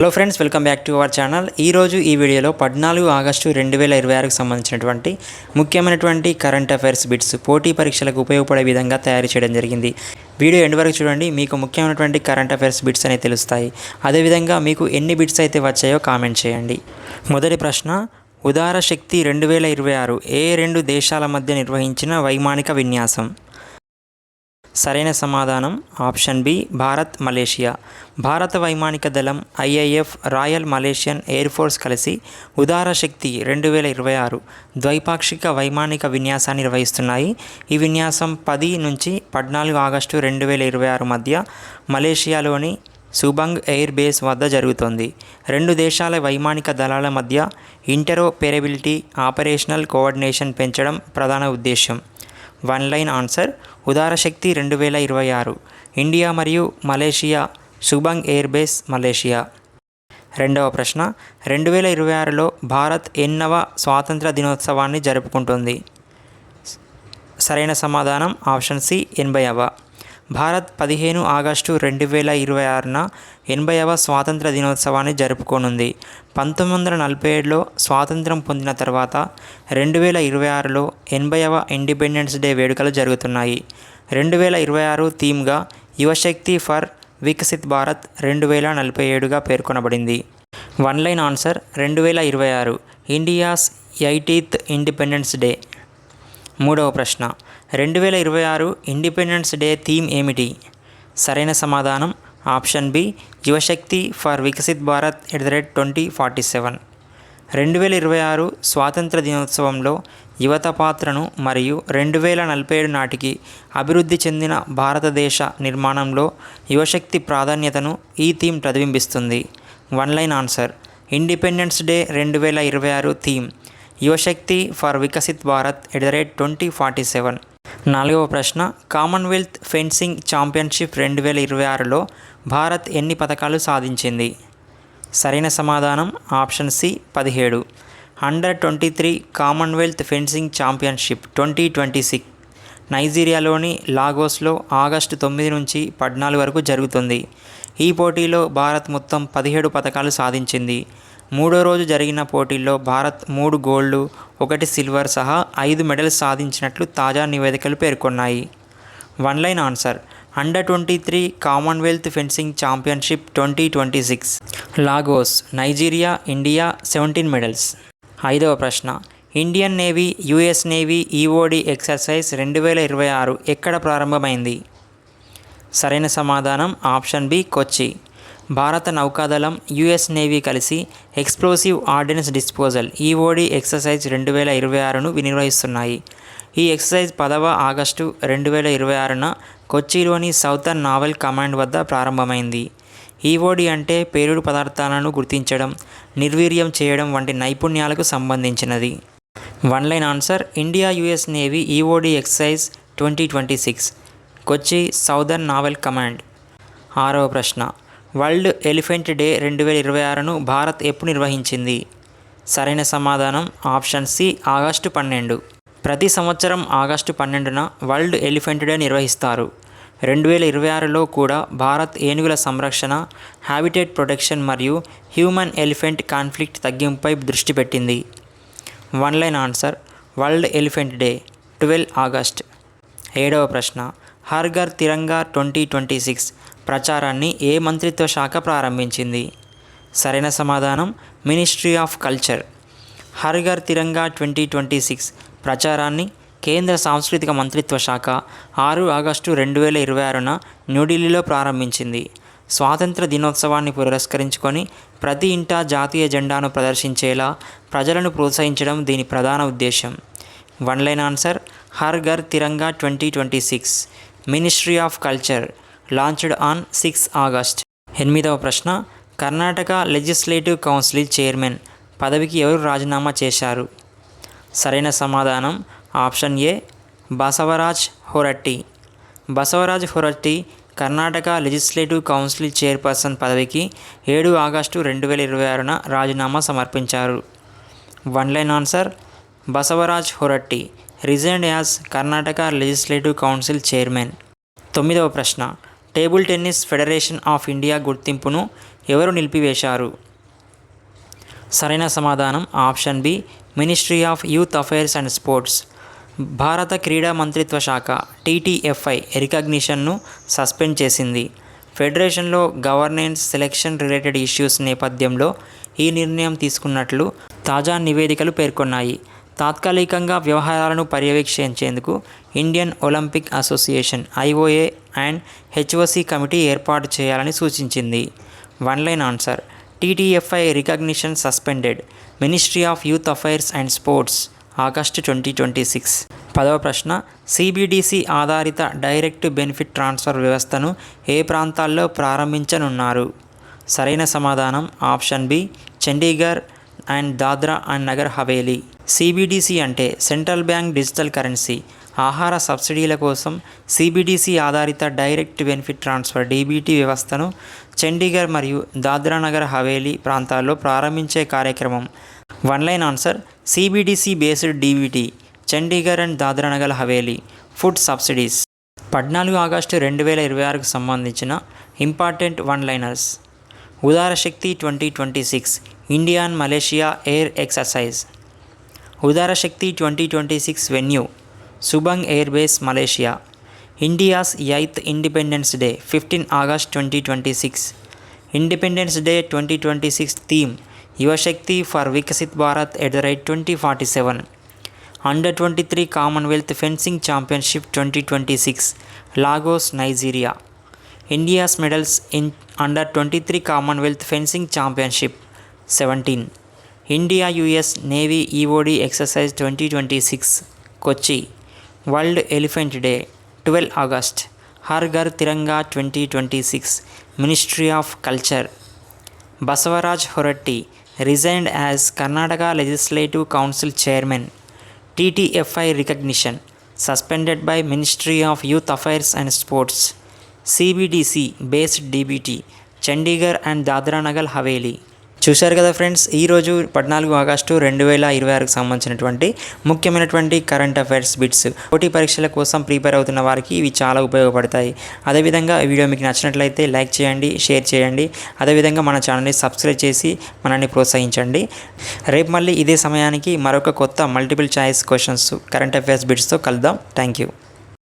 Hello friends, welcome back to our channel. ఈరోజు ఈ వీడియోలో 14 ఆగస్టు 2026కు సంబంధించినటువంటి ముఖ్యమైనటువంటి కరెంట్ అఫైర్స్ బిట్స్ పోటీ పరీక్షలకు ఉపయోగపడే విధంగా తయారు చేయడం జరిగింది. వీడియో ఎండ్ వరకు చూడండి, మీకు ముఖ్యమైనటువంటి కరెంట్ అఫైర్స్ బిట్స్ అనేవి తెలుస్తాయి. అదేవిధంగా మీకు ఎన్ని బిట్స్ అయితే వచ్చాయో కామెంట్ చేయండి. మొదటి ప్రశ్న, ఉదార శక్తి 2026 ఏ రెండు దేశాల మధ్య నిర్వహించిన వైమానిక విన్యాసం? సరైన సమాధానం ఆప్షన్ బి, భారత్ మలేషియా. భారత వైమానిక దళం IIF, royal Malaysian air force కలిసి ఉదార శక్తి 2026 ద్వైపాక్షిక వైమానిక విన్యాసాన్ని నిర్వహిస్తున్నాయి. ఈ విన్యాసం 10 నుంచి 14 ఆగస్టు 2026 మధ్య మలేషియాలోని సుబంగ్ ఎయిర్ బేస్ వద్ద జరుగుతోంది. రెండు దేశాల వైమానిక దళాల మధ్య ఇంటరోపెరబిలిటీ, ఆపరేషనల్ కోఆర్డినేషన్ పెంచడం ప్రధాన ఉద్దేశం. వన్ లైన్ ఆన్సర్, ఉదార శక్తి 2026 ఇండియా మరియు మలేషియా, సుబంగ్ ఎయిర్ బేస్ మలేషియా. రెండవ ప్రశ్న, 2026లో భారత్ ఎన్నవ స్వాతంత్ర దినోత్సవాన్ని జరుపుకుంటుంది? సరైన సమాధానం ఆప్షన్ సి, 80వ. భారత్ 15 ఆగస్టు 2026న 80వ స్వాతంత్ర దినోత్సవాన్ని జరుపుకోనుంది. 1947లో స్వాతంత్రం పొందిన తర్వాత 2026లో 80వ ఇండిపెండెన్స్ డే వేడుకలు జరుగుతున్నాయి. 2026 థీమ్గా యువశక్తి ఫర్ వికసిత్ భారత్ 2047గా పేర్కొనబడింది. One line answer, 2026 India's 80th independence day. మూడవ ప్రశ్న, 2026 ఇండిపెండెన్స్ డే థీమ్ ఏమిటి? సరైన సమాధానం option B, Yuvashakti for Viksit Bharat @2047. 2026 స్వాతంత్ర దినోత్సవంలో యువత పాత్రను మరియు 2047 నాటికి అభివృద్ధి చెందిన భారతదేశ నిర్మాణంలో యువశక్తి ప్రాధాన్యతను ఈ థీమ్ ప్రతిబింబిస్తుంది. One line answer, independence day 2026 theme Yuvashakti for Viksit Bharat @2047. నాలుగవ ప్రశ్న, కామన్వెల్త్ ఫెన్సింగ్ ఛాంపియన్షిప్ 2026లో భారత్ ఎన్ని పతకాలు సాధించింది? సరైన సమాధానం ఆప్షన్ సి, 17. అండర్-23 కామన్వెల్త్ ఫెన్సింగ్ ఛాంపియన్షిప్ 2026 నైజీరియాలోని లాగోస్లో ఆగస్టు 9 నుంచి 14 వరకు జరుగుతుంది. ఈ పోటీలో భారత్ మొత్తం 17 పతకాలు సాధించింది. మూడో రోజు జరిగిన పోటీల్లో భారత్ 3 గోల్డ్, 1 సిల్వర్ సహా 5 మెడల్స్ సాధించినట్లు తాజా నివేదికలు పేర్కొన్నాయి. వన్ లైన్ ఆన్సర్, అండర్-23 Commonwealth fencing championship 2026 Lagos, Nigeria, India 17 medals. ఐదవ ప్రశ్న, Indian navy US navy EOD exercise 2026 ఎక్కడ ప్రారంభమైంది? సరైన సమాధానం ఆప్షన్ బి, కొచ్చి. భారత నౌకాదళం, యుఎస్ నేవీ కలిసి explosive ordnance disposal EOD exercise 2026ను నిర్వహిస్తున్నాయి. ఈ ఎక్సర్సైజ్ 10వ ఆగస్టు 2026న కొచ్చిలోని సౌతర్న్ నావల్ కమాండ్ వద్ద ప్రారంభమైంది. ఈఓడి అంటే పేలుడు పదార్థాలను గుర్తించడం, నిర్వీర్యం చేయడం వంటి నైపుణ్యాలకు సంబంధించినది. One line answer, India US navy EOD exercise 2026 కొచ్చి సౌదర్న్ నావల్ కమాండ్. ఆరవ ప్రశ్న, వరల్డ్ ఎలిఫెంట్ డే 2026ను భారత్ ఎప్పుడు నిర్వహించింది? సరైన సమాధానం ఆప్షన్ సి, ఆగస్టు 12. ప్రతి సంవత్సరం ఆగస్టు 12న వరల్డ్ ఎలిఫెంట్ డే నిర్వహిస్తారు. 2026లో కూడా భారత్ ఏనుగుల సంరక్షణ, హ్యాబిటేట్ ప్రొటెక్షన్ మరియు హ్యూమన్ ఎలిఫెంట్ కాన్ఫ్లిక్ట్ తగ్గింపుపై దృష్టి పెట్టింది. One line answer, world elephant day 12 August. ఏడవ ప్రశ్న, హర్ ఘర్ తిరంగా 2026 ప్రచారాన్ని ఏ మంత్రిత్వ శాఖ ప్రారంభించింది? సరైన సమాధానం ministry of culture. Har Ghar Tiranga 2026 ప్రచారాన్ని కేంద్ర సాంస్కృతిక మంత్రిత్వ శాఖ 6 ఆగస్టు 2026న న్యూఢిల్లీలో ప్రారంభించింది. స్వాతంత్ర దినోత్సవాన్ని పురస్కరించుకొని ప్రతి ఇంటా జాతీయ జెండాను ప్రదర్శించేలా ప్రజలను ప్రోత్సహించడం దీని ప్రధాన ఉద్దేశం. One line answer, her Ghar Tiranga 2026 ministry of culture launched on 6 August. ఎనిమిదవ ప్రశ్న, కర్ణాటక లెజిస్లేటివ్ కౌన్సిల్ చైర్మన్ పదవికి ఎవరు రాజీనామా చేశారు? సరైన సమాధానం option A, Basavaraj Horatti. Basavaraj Horatti Karnataka legislative council chairperson పదవికి 7 ఆగస్టు 2026న రాజీనామా సమర్పించారు. One line answer, Basavaraj Horatti resigned as Karnataka legislative council chairman. 9వ ప్రశ్న, table tennis federation of India గుర్తింపును ఎవరు నిలిపివేశారు? సరైన సమాధానం option B ministry of youth affairs and sports. భారత క్రీడా మంత్రిత్వ శాఖ టీటీఎఫ్ఐ రికగ్నిషన్ను సస్పెండ్ చేసింది. ఫెడరేషన్లో గవర్నెన్స్ సెలెక్షన్ రిలేటెడ్ ఇష్యూస్ నేపథ్యంలో ఈ నిర్ణయం తీసుకున్నట్లు తాజా నివేదికలు పేర్కొన్నాయి. తాత్కాలికంగా వ్యవహారాలను పర్యవేక్షించేందుకు Indian Olympic association IOA and HOC committee ఏర్పాటు చేయాలని సూచించింది. One line answer TTFI recognition suspended, ministry of youth affairs and sports, August 2026. 10వ ప్రశ్న సిబిడిసి ఆధారిత డైరెక్ట్ బెనిఫిట్ ట్రాన్స్ఫర్ వ్యవస్థను ఏ ప్రాంతాల్లో ప్రారంభించనున్నారు? సరైన సమాధానం option B Chandigarh and Dadra and Nagar Haveli. CBDC అంటే సెంట్రల్ బ్యాంక్ డిజిటల్ కరెన్సీ. ఆహార సబ్సిడీల కోసం సిబిడిసి ఆధారిత డైరెక్ట్ బెనిఫిట్ ట్రాన్స్ఫర్ డీబీటీ వ్యవస్థను చండీగఢ్ మరియు దాద్రా నగర్ హవేలీ ప్రాంతాల్లో ప్రారంభించే కార్యక్రమం. One line answer CBDC based DBT Chandigarh and Dadra Nagar Haveli. Food subsidies. 14 August 2026కు సంబంధించిన important one liners. Udara Shakti 2026 India and Malaysia air exercise. Udara Shakti 2026 venue Subang air base Malaysia. India's 8th independence day 15 August 2026. Independence day 2026 theme Yuvashakti for Viksit Bharat @2047. Under 23 Commonwealth fencing championship 2026 Lagos Nigeria. India's medals in under 23 Commonwealth fencing championship 17. India US navy EOD exercise 2026 Kochi. World elephant day 12 August. Har Ghar Tiranga 2026 ministry of culture. Basavaraj Horatti resigned as Karnataka legislative council chairman. TTFI recognition suspended by ministry of youth affairs and sports. CBDC based DBT Chandigarh and Dadra Nagar Haveli. చూశారు కదా friends, ఈరోజు 14 August 2026కు సంబంధించినటువంటి ముఖ్యమైనటువంటి current affairs bits. పోటీ పరీక్షల కోసం prepare అవుతున్న వారికి ఇవి చాలా ఉపయోగపడతాయి. అదేవిధంగా ఈ వీడియో మీకు నచ్చినట్లయితే లైక్ చేయండి, షేర్ చేయండి. అదేవిధంగా మన ఛానల్ని సబ్స్క్రైబ్ చేసి మనల్ని ప్రోత్సహించండి. రేపు మళ్ళీ ఇదే సమయానికి మరొక కొత్త multiple choice questions current affairs బిట్స్తో కలుద్దాం. Thank you.